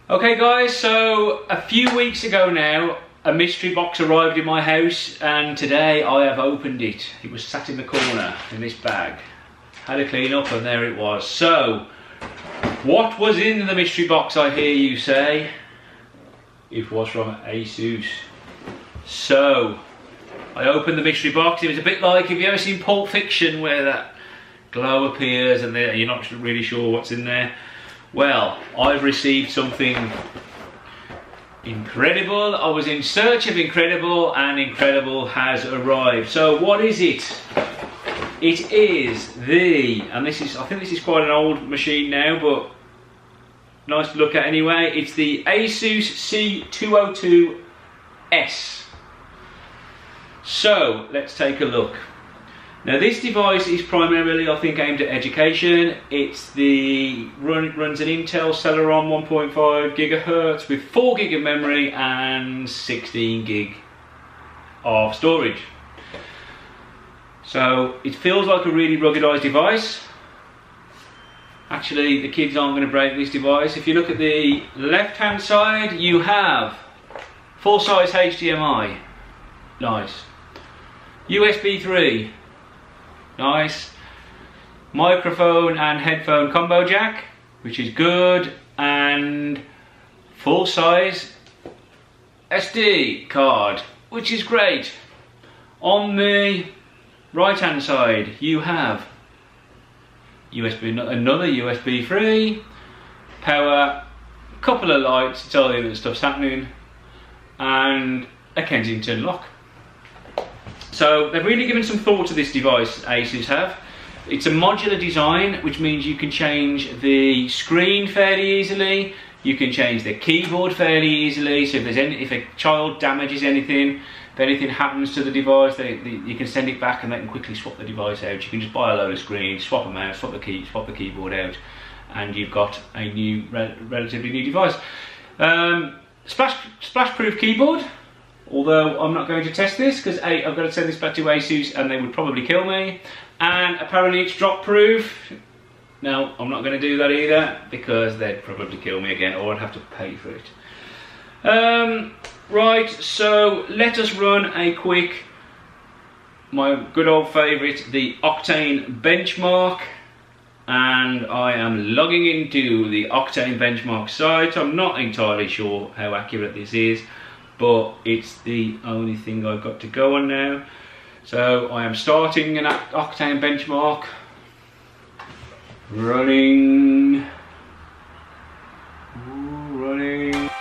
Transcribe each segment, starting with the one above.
Okay guys, so a few weeks ago now, a mystery box arrived in my house and today I have opened it. It was sat in the corner in this bag. Had a clean up and there it was. So, what was in the mystery box, I hear you say? It was from Asus. So, I opened the mystery box. It was a bit like, have you ever seen Pulp Fiction where that glow appears and you're not really sure what's in there? Well, I've received something incredible. I was in search of incredible and incredible has arrived. So what is it? It is and this is, I think this is quite an old machine now, but nice to look at anyway. It's the Asus C202S. So let's take a look. Now this device is primarily, I think, aimed at education. It's runs an Intel Celeron 1.5 gigahertz with 4 gig of memory and 16 gig of storage. So it feels like a really ruggedized device. Actually, the kids aren't going to break this device. If you look at the left hand side, you have full size HDMI. Nice. USB 3. Nice. Microphone and headphone combo jack, which is good, and full size SD card, which is great. On the right hand side you have another USB 3, power, a couple of lights to tell you that stuff's happening, and a Kensington lock. So they've really given some thought to this device, Asus have. It's a modular design, which means you can change the screen fairly easily, you can change the keyboard fairly easily, so if a child damages anything, if anything happens to the device, you can send it back and they can quickly swap the device out. You can just buy a load of screens, swap them out, swap the keyboard out, and you've got a new, relatively new device. Splash-proof keyboard. Although I'm not going to test this because I've got to send this back to Asus and they would probably kill me. And apparently it's drop proof. No, I'm not going to do that either because they'd probably kill me again or I'd have to pay for it. Right, so let us run a quick, my good old favourite, the Octane benchmark. And I am logging into the Octane benchmark site. I'm not entirely sure how accurate this is, but it's the only thing I've got to go on now. So I am starting an Octane benchmark. Running. Running.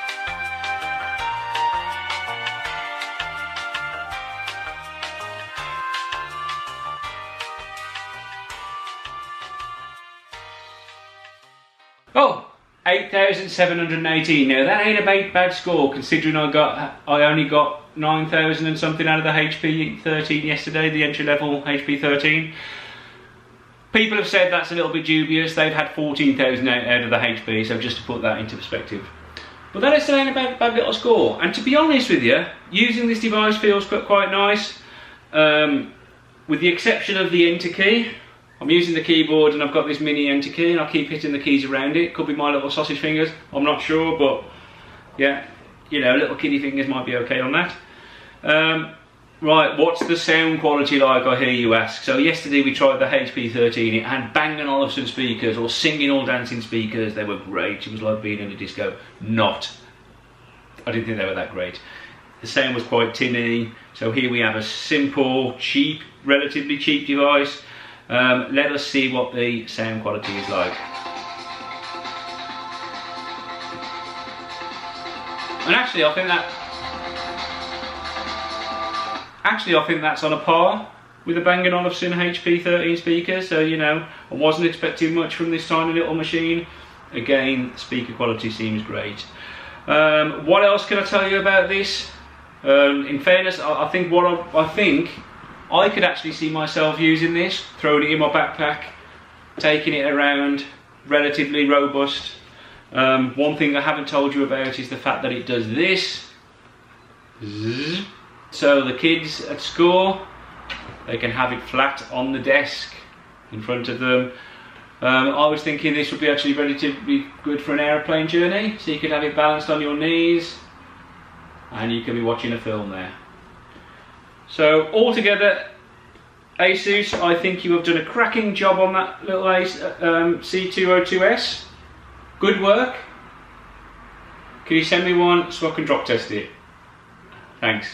Oh! 8,718. Now that ain't a bad score considering I only got 9,000 and something out of the HP 13 yesterday, the entry level HP 13. People have said that's a little bit dubious. They've had 14,000 out of the HP, so just to put that into perspective. But that is still ain't a bad little score. And to be honest with you, using this device feels quite nice. With the exception of the enter key. I'm using the keyboard and I've got this mini enter key and I keep hitting the keys around it. Could be my little sausage fingers, I'm not sure, but yeah, you know, little kiddie fingers might be okay on that. Right, what's the sound quality like, I hear you ask? So yesterday we tried the HP 13, it had Bang & Olufsen speakers or singing or dancing speakers. They were great, it was like being in a disco. I didn't think they were that great. The sound was quite tinny, so here we have a simple, cheap, relatively cheap device. Let us see what the sound quality is like. And actually I think that's on a par with the Bang & Olufsen HP 13 speakers, so you know, I wasn't expecting much from this tiny little machine. Again, speaker quality seems great. What else can I tell you about this? In fairness, I think I could actually see myself using this, throwing it in my backpack, taking it around, relatively robust. One thing I haven't told you about is the fact that it does this. So the kids at school, they can have it flat on the desk in front of them. I was thinking this would be actually relatively good for an aeroplane journey, so you could have it balanced on your knees and you could be watching a film there. So altogether, Asus, I think you have done a cracking job on that little C202S. Good work. Can you send me one so I can drop test it? Thanks.